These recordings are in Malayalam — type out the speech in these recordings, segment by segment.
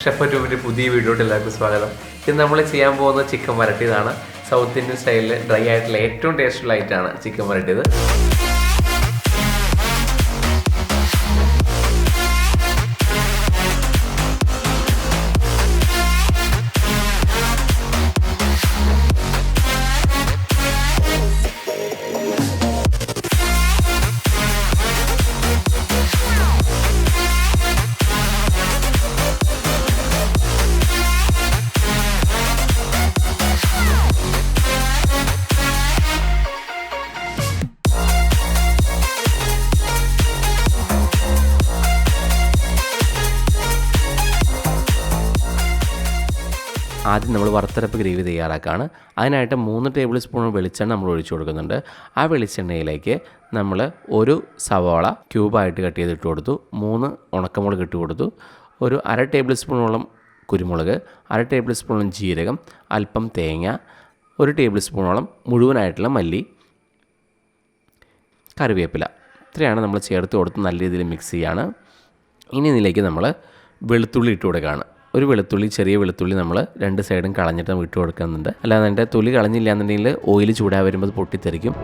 ഷെഫ് ട്യൂബിൻ്റെ പുതിയ വീഡിയോട്ട് എല്ലാവർക്കും സ്വാഗതം. ഇത് നമ്മൾ ചെയ്യാൻ പോകുന്ന ചിക്കൻ വരട്ടിയതാണ്. സൗത്ത് ഇന്ത്യൻ സ്റ്റൈലിൽ ഡ്രൈ ആയിട്ടുള്ള ഏറ്റവും ടേസ്റ്റുള്ള ഐറ്റമാണ് ചിക്കൻ വരട്ടിയത്. ആദ്യം നമ്മൾ വറുത്തരപ്പ് ഗ്രേവി തയ്യാറാക്കുകയാണ്. അതിനായിട്ട് 3 ടേബിൾ സ്പൂൺ വെളിച്ചെണ്ണ നമ്മൾ ഒഴിച്ചു കൊടുക്കുന്നുണ്ട്. ആ വെളിച്ചെണ്ണയിലേക്ക് നമ്മൾ ഒരു സവാള ക്യൂബായിട്ട് കട്ട് ചെയ്തിട്ട് കൊടുത്തു, 3 ഉണക്കമുളക് ഇട്ട് കൊടുത്തു, ഒരു 1/2 ടേബിൾ സ്പൂണോളം കുരുമുളക്, 1/2 ടേബിൾ സ്പൂണോളം ജീരകം, അല്പം തേങ്ങ, 1 ടേബിൾ സ്പൂണോളം മുഴുവനായിട്ടുള്ള മല്ലി, കറിവേപ്പില. ഇത്രയാണ് നമ്മൾ ചേർത്ത് കൊടുത്ത് നല്ല രീതിയിൽ മിക്സ് ചെയ്യാണ്. ഇനി ഇതിലേക്ക് നമ്മൾ വെളുത്തുള്ളി ഇട്ട് കൊടുക്കുകയാണ്. ഒരു വെളുത്തുള്ളി, ചെറിയ വെളുത്തുള്ളി നമ്മൾ 2 സൈഡും കളഞ്ഞിട്ട് നമ്മൾ ഇട്ട് കൊടുക്കുന്നുണ്ട്. അല്ലാതെ അതിൻ്റെ തൊലി കളഞ്ഞില്ല എന്നുണ്ടെങ്കിൽ ഓയിൽ ചൂടായി വരുമ്പോൾ പൊട്ടിത്തെറിക്കും.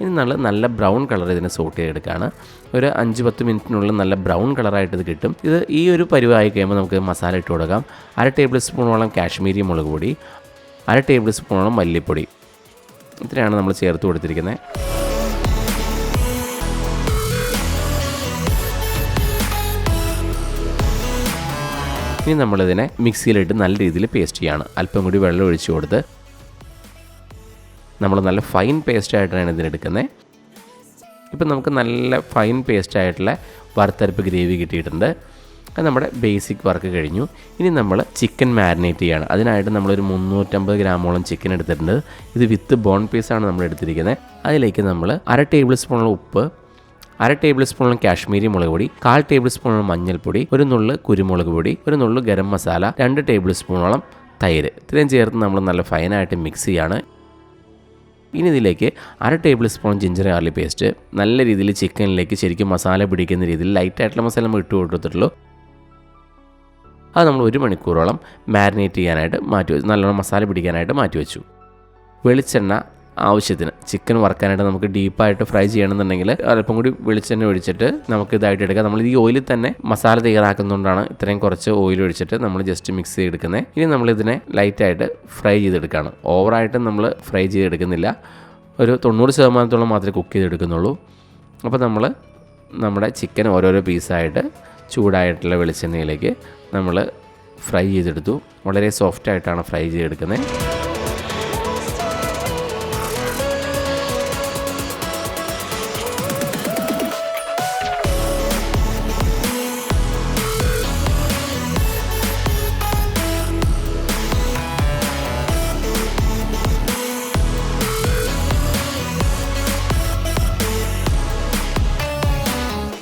ഇനി നല്ല ബ്രൗൺ കളർ ഇതിനെ സോട്ട് ചെയ്തെടുക്കുകയാണ്. ഒരു 5-10 മിനിറ്റിനുള്ളിൽ നല്ല ബ്രൗൺ കളറായിട്ട് ഇത് കിട്ടും. ഇത് ഈ ഒരു പരുവായി കഴിയുമ്പോൾ നമുക്ക് മസാല ഇട്ട് കൊടുക്കാം. 1/2 ടേബിൾ സ്പൂണോളം കാശ്മീരി മുളക് പൊടി, 1/2 ടേബിൾ സ്പൂണോളം മല്ലിപ്പൊടി. ഇത്രയാണ് നമ്മൾ ചേർത്ത് കൊടുത്തിരിക്കുന്നത്. ഇനി നമ്മളിതിനെ മിക്സിയിലിട്ട് നല്ല രീതിയിൽ പേസ്റ്റ് ചെയ്യാണ്. അല്പം കൂടി വെള്ളം ഒഴിച്ചു കൊടുത്ത് നമ്മൾ നല്ല ഫൈൻ പേസ്റ്റായിട്ടാണ് ഇതിനെടുക്കുന്നത്. ഇപ്പം നമുക്ക് നല്ല ഫൈൻ പേസ്റ്റായിട്ടുള്ള വറുത്തരപ്പ് ഗ്രേവി കിട്ടിയിട്ടുണ്ട്. അത് നമ്മുടെ ബേസിക് വർക്ക് കഴിഞ്ഞു. ഇനി നമ്മൾ ചിക്കൻ മാരിനേറ്റ് ചെയ്യാണ്. അതിനായിട്ട് നമ്മളൊരു 350 ഗ്രാമോളം ചിക്കൻ എടുത്തിട്ടുണ്ട്. ഇത് വിത്ത് ബോൺ പീസാണ് നമ്മൾ എടുത്തിരിക്കുന്നത്. അതിലേക്ക് നമ്മൾ 1/2 ടേബിൾ സ്പൂണോളം ഉപ്പ്, 1/2 ടേബിൾ സ്പൂണോളം കാശ്മീരി മുളക് പൊടി, 1/4 ടേബിൾ സ്പൂണോളം മഞ്ഞൾപ്പൊടി, 1 നുള്ള് കുരുമുളക് പൊടി, 1 നുള്ള് ഗരം മസാല, 2 ടേബിൾ സ്പൂണോളം തൈര്, ഇത്രയും ചേർത്ത് നമ്മൾ നല്ല ഫൈനായിട്ട് മിക്സ് ചെയ്യാണ്. ഇനി ഇതിലേക്ക് 1/2 table spoon ginger garlic paste നല്ല രീതിയിൽ ചിക്കനിലേക്ക് ശരിക്കും മസാല പിടിക്കുന്ന രീതിയിൽ ലൈറ്റായിട്ടുള്ള മസാല നമ്മൾ ഇട്ട് കൊടുത്തിട്ടുള്ളൂ. അത് നമ്മൾ 1 മണിക്കൂറോളം മാരിനേറ്റ് ചെയ്യാനായിട്ട് മാറ്റിവെച്ചു, നല്ലോണം മസാല പിടിക്കാനായിട്ട് മാറ്റിവെച്ചു. വെളിച്ചെണ്ണ ആവശ്യത്തിന്, ചിക്കൻ വറുക്കാനായിട്ട് നമുക്ക് ഡീപ്പായിട്ട് ഫ്രൈ ചെയ്യണമെന്നുണ്ടെങ്കിൽ അല്പം കൂടി വെളിച്ചെണ്ണ ഒഴിച്ചിട്ട് നമുക്ക് ഇതായിട്ട് എടുക്കാം. നമ്മൾ ഈ ഓയിലിൽ തന്നെ മസാല തയ്യാറാക്കുന്നതുകൊണ്ടാണ് ഇത്രയും കുറച്ച് ഓയിൽ ഒഴിച്ചിട്ട് നമ്മൾ ജസ്റ്റ് മിക്സ് ചെയ്തെടുക്കുന്നത്. ഇനി നമ്മളിതിനെ ലൈറ്റായിട്ട് ഫ്രൈ ചെയ്തെടുക്കുകയാണ്. ഓവറായിട്ട് നമ്മൾ ഫ്രൈ ചെയ്തെടുക്കുന്നില്ല, ഒരു 90% മാത്രമേ കുക്ക് ചെയ്തെടുക്കുന്നുള്ളൂ. അപ്പോൾ നമ്മൾ നമ്മുടെ ചിക്കൻ ഓരോരോ പീസായിട്ട് ചൂടായിട്ടുള്ള വെളിച്ചെണ്ണയിലേക്ക് നമ്മൾ ഫ്രൈ ചെയ്തെടുത്തു. വളരെ സോഫ്റ്റായിട്ടാണ് ഫ്രൈ ചെയ്തെടുക്കുന്നത്.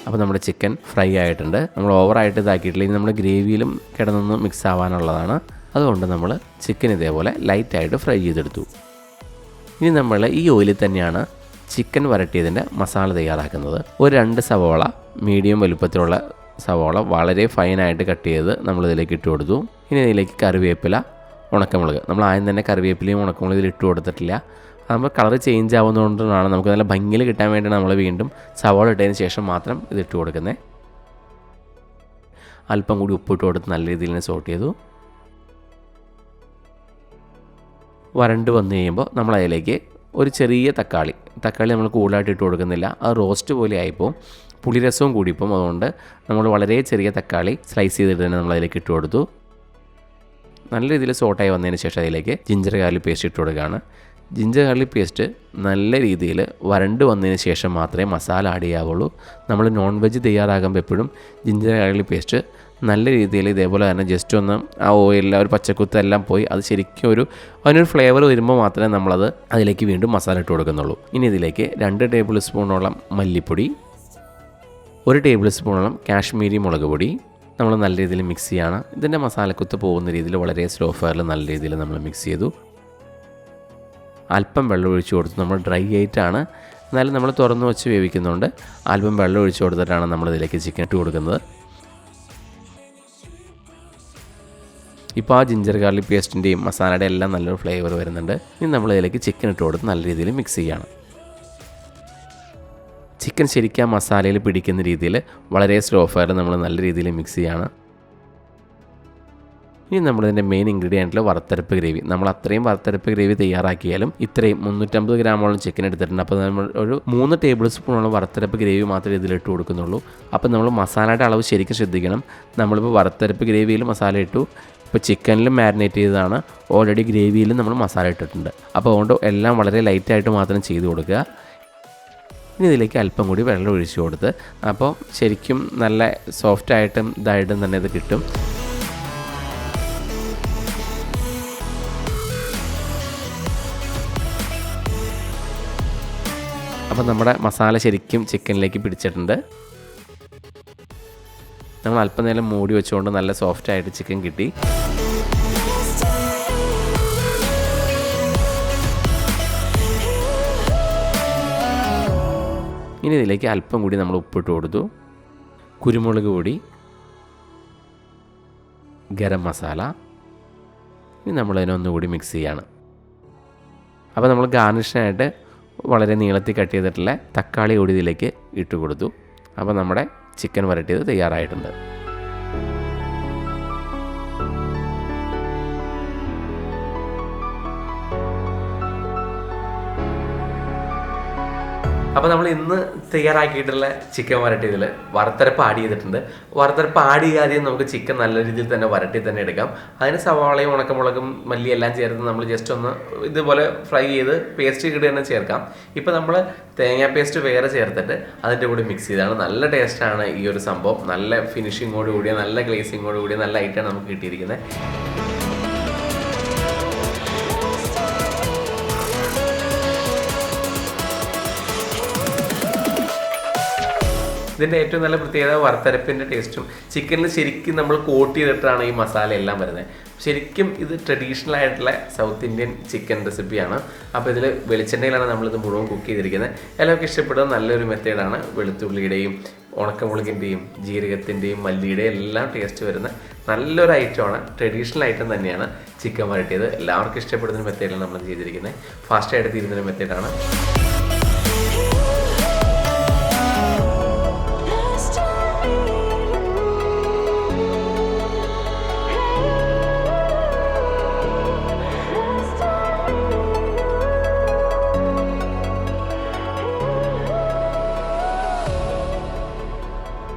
അപ്പോൾ നമ്മുടെ ചിക്കൻ ഫ്രൈ ആയിട്ടുണ്ട്. നമ്മൾ ഓവറായിട്ട് ഇതാക്കിയിട്ടില്ല. ഇനി നമ്മൾ ഗ്രേവിയിലും കിടന്നൊന്ന് മിക്സ് ആവാനുള്ളതാണ്. അതുകൊണ്ട് നമ്മൾ ചിക്കൻ ഇതേപോലെ ലൈറ്റായിട്ട് ഫ്രൈ ചെയ്തെടുത്തു. ഇനി നമ്മൾ ഈ ഓയിലിൽ തന്നെയാണ് ചിക്കൻ വരട്ടിയതിൻ്റെ മസാല തയ്യാറാക്കുന്നത്. ഒരു 2 സവോള, മീഡിയം വലുപ്പത്തിലുള്ള സവോള വളരെ ഫൈനായിട്ട് കട്ട് ചെയ്ത് നമ്മളിതിലേക്ക് ഇട്ട് കൊടുത്തു. ഇനി ഇതിലേക്ക് കറിവേപ്പില, ഉണക്കമുളക്. നമ്മൾ ആദ്യം തന്നെ കറിവേപ്പിലയും ഉണക്കമുളക് ഇതിൽ ഇട്ട് കൊടുത്തിട്ടില്ല. നമ്മൾ കളർ ചേഞ്ച് ആവുന്നതുകൊണ്ടാണ് നമുക്ക് നല്ല ഭംഗിയിൽ കിട്ടാൻ വേണ്ടി നമ്മൾ വീണ്ടും സവാള ഇട്ടതിന് ശേഷം മാത്രം ഇതിട്ട് കൊടുക്കുന്നത്. അല്പം കൂടി ഉപ്പിട്ട് കൊടുത്ത് നല്ല രീതിയിൽ തന്നെ സോട്ട് ചെയ്തു. വരണ്ട് വന്നു കഴിയുമ്പോൾ നമ്മൾ അതിലേക്ക് ഒരു ചെറിയ തക്കാളി നമ്മൾ കൂടുതലായിട്ട് ഇട്ട് കൊടുക്കുന്നില്ല, അത് റോസ്റ്റ് പോലെ ആയിപ്പോൾ പുളിരസവും കൂടിയിപ്പോൾ. അതുകൊണ്ട് നമ്മൾ വളരെ ചെറിയ തക്കാളി സ്ലൈസ് ചെയ്തിട്ട് തന്നെ നമ്മൾ അതിലേക്ക് ഇട്ട് കൊടുത്തു. നല്ല രീതിയിൽ സോട്ടായി വന്നതിന് ശേഷം അതിലേക്ക് ജിഞ്ചർ ഗാർലിക് പേസ്റ്റ് ഇട്ട് കൊടുക്കുകയാണ്. ജിഞ്ചർ ഗാർലിക് പേസ്റ്റ് നല്ല രീതിയിൽ വരണ്ട് വന്നതിന് ശേഷം മാത്രമേ മസാല ആഡ് ചെയ്യാവുള്ളൂ. നമ്മൾ നോൺ വെജ് തയ്യാറാകുമ്പോൾ എപ്പോഴും ജിഞ്ചർ ഗാർലിക് പേസ്റ്റ് നല്ല രീതിയിൽ ഇതേപോലെ തന്നെ ജസ്റ്റ് ഒന്ന് ആ ഓയിലിൽ ഒരു പച്ചക്കുത്തെല്ലാം പോയി അത് ശരിക്കും അതിനൊരു ഫ്ലേവർ വരുമ്പോൾ മാത്രമേ നമ്മളത് അതിലേക്ക് വീണ്ടും മസാല ഇട്ട് കൊടുക്കുന്നുള്ളൂ. ഇനി ഇതിലേക്ക് 2 ടേബിൾ സ്പൂണോളം മല്ലിപ്പൊടി, 1 ടേബിൾ സ്പൂണോളം കാശ്മീരി മുളക് പൊടി നമ്മൾ നല്ല രീതിയിൽ മിക്സ് ചെയ്യണം. ഇതിൻ്റെ മസാലക്കുത്ത് പോകുന്ന രീതിയിൽ വളരെ സ്ലോ ഫയറിൽ നല്ല രീതിയിൽ നമ്മൾ മിക്സ് ചെയ്തു. അല്പം വെള്ളം ഒഴിച്ച് കൊടുത്ത് നമ്മൾ ഡ്രൈ ആയിട്ടാണ്, എന്നാലും നമ്മൾ തുറന്ന് വെച്ച് വേവിക്കുന്നുണ്ട്. അല്പം വെള്ളം ഒഴിച്ച് കൊടുത്തിട്ടാണ് നമ്മളിതിലേക്ക് ചിക്കൻ ഇട്ട് കൊടുക്കുന്നത്. ഇപ്പോൾ ആ ജിഞ്ചർ ഗാർലിക് പേസ്റ്റിൻ്റെയും മസാലയുടെ എല്ലാം നല്ലൊരു ഫ്ലേവർ വരുന്നുണ്ട്. ഇനി നമ്മളിതിലേക്ക് ചിക്കൻ ഇട്ട് കൊടുത്ത് നല്ല രീതിയിൽ മിക്സ് ചെയ്യണം. ചിക്കൻ ശരിക്കും ആ മസാലയിൽ പിടിക്കുന്ന രീതിയിൽ വളരെ സ്ലോ ഫയറിൽ നമ്മൾ നല്ല രീതിയിൽ മിക്സ് ചെയ്യണം. ഇനി നമ്മളിതിൻ്റെ മെയിൻ ഇൻഗ്രീഡിയൻറ്റിൽ വറുത്തരപ്പ് ഗ്രേവി, നമ്മൾ അത്രയും വറുത്തരപ്പ് ഗ്രേവി തയ്യാറാക്കിയാലും ഇത്രയും 350 ഗ്രാമോളം ചിക്കൻ എടുത്തിട്ടുണ്ട്. അപ്പോൾ നമ്മൾ ഒരു 3 ടേബിൾ സ്പൂണോളം വറുത്തരപ്പ് ഗ്രേവി മാത്രമേ ഇതിലിട്ട് കൊടുക്കുന്നുള്ളൂ. അപ്പോൾ നമ്മൾ മസാലയുടെ അളവ് ശരിക്കും ശ്രദ്ധിക്കണം. നമ്മളിപ്പോൾ വറുത്തരപ്പ് ഗ്രേവിയിൽ മസാല ഇട്ടു, ഇപ്പോൾ ചിക്കനിലും മാരിനേറ്റ് ചെയ്തതാണ്, ഓൾറെഡി ഗ്രേവിയിലും നമ്മൾ മസാല ഇട്ടിട്ടുണ്ട്. അപ്പോൾ അതുകൊണ്ട് എല്ലാം വളരെ ലൈറ്റായിട്ട് മാത്രം ചെയ്ത് കൊടുക്കുക. ഇനി ഇതിലേക്ക് അല്പം കൂടി വെള്ളം ഒഴിച്ച് കൊടുത്ത്, അപ്പോൾ ശരിക്കും നല്ല സോഫ്റ്റായിട്ടും ഇതായിട്ടും തന്നെ ഇത് കിട്ടും. അപ്പോൾ നമ്മുടെ മസാല ശരിക്കും ചിക്കനിലേക്ക് പിടിച്ചിട്ടുണ്ട്. നമ്മൾ അല്പം നേരം മൂടി വെച്ചുകൊണ്ട് നല്ല സോഫ്റ്റായിട്ട് ചിക്കൻ കിട്ടി. ഇനി ഇതിലേക്ക് അല്പം കൂടി നമ്മൾ ഉപ്പിട്ട് കൊടുത്തു, കുരുമുളക് പൊടി, ഗരം മസാല. ഇനി നമ്മളതിനൊന്നുകൂടി മിക്സ് ചെയ്യാണ്. അപ്പോൾ നമ്മൾ ഗാർണിഷിനായിട്ട് വളരെ നീളത്തിൽ കട്ട് ചെയ്തിട്ടുള്ള തക്കാളി കൂടി ഇതിലേക്ക് ഇട്ട് കൊടുത്തു. അപ്പോൾ നമ്മുടെ ചിക്കൻ വരട്ടിയത് തയ്യാറായിട്ടുണ്ട്. അപ്പോൾ നമ്മൾ ഇന്ന് തയ്യാറാക്കിയിട്ടുള്ള ചിക്കൻ വരട്ടിയതിൽ വറുത്തരപ്പ് ആഡ് ചെയ്തിട്ടുണ്ട്. വറുത്തരപ്പ് ആഡ് ചെയ്യാതെയും നമുക്ക് ചിക്കൻ നല്ല രീതിയിൽ തന്നെ വരട്ടി തന്നെ എടുക്കാം. അതിന് സവാളയും ഉണക്കമുളകും മല്ലി എല്ലാം ചേർത്ത് നമ്മൾ ജസ്റ്റ് ഒന്ന് ഇതുപോലെ ഫ്രൈ ചെയ്ത് പേസ്റ്റ് ഇട്ട് തന്നെ ചേർക്കാം. ഇപ്പോൾ നമ്മൾ തേങ്ങാ പേസ്റ്റ് വേറെ ചേർത്തിട്ട് അതിൻ്റെ കൂടി മിക്സ് ചെയ്താണ്. നല്ല ടേസ്റ്റാണ് ഈ ഒരു സംഭവം. നല്ല ഫിനിഷിങ്ങോട് കൂടിയ, നല്ല ഗ്ലേസിങ്ങോട് കൂടിയ നല്ല ഐറ്റമാണ് നമുക്ക് കിട്ടിയിരിക്കുന്നത്. ഇതിൻ്റെ ഏറ്റവും നല്ല പ്രത്യേകത വറുത്തരപ്പിൻ്റെ ടേസ്റ്റും, ചിക്കനിൽ ശരിക്കും നമ്മൾ കോട്ട് ചെയ്തിട്ടാണ് ഈ മസാല എല്ലാം വരുന്നത്. ശരിക്കും ഇത് ട്രഡീഷണൽ ആയിട്ടുള്ള സൗത്ത് ഇന്ത്യൻ ചിക്കൻ റെസിപ്പിയാണ്. അപ്പോൾ ഇതിൽ വെളിച്ചെണ്ണയിലാണ് നമ്മളിത് മുഴുവൻ കുക്ക് ചെയ്തിരിക്കുന്നത്. എല്ലാവർക്കും ഇഷ്ടപ്പെടുന്ന നല്ലൊരു മെത്തേഡാണ്. വെളുത്തുള്ളിയുടെയും ഉണക്കമുളകിൻ്റെയും ജീരകത്തിൻ്റെയും മല്ലിയുടെയും എല്ലാം ടേസ്റ്റ് വരുന്ന നല്ലൊരു ഐറ്റമാണ്. ട്രഡീഷണൽ ഐറ്റം തന്നെയാണ് ചിക്കൻ വരട്ടിയത്. എല്ലാവർക്കും ഇഷ്ടപ്പെടുന്ന മെത്തേഡിലാണ് നമ്മൾ ചെയ്തിരിക്കുന്നത്. ഫാസ്റ്റായിട്ട് തീരുന്നൊരു മെത്തേഡാണ്.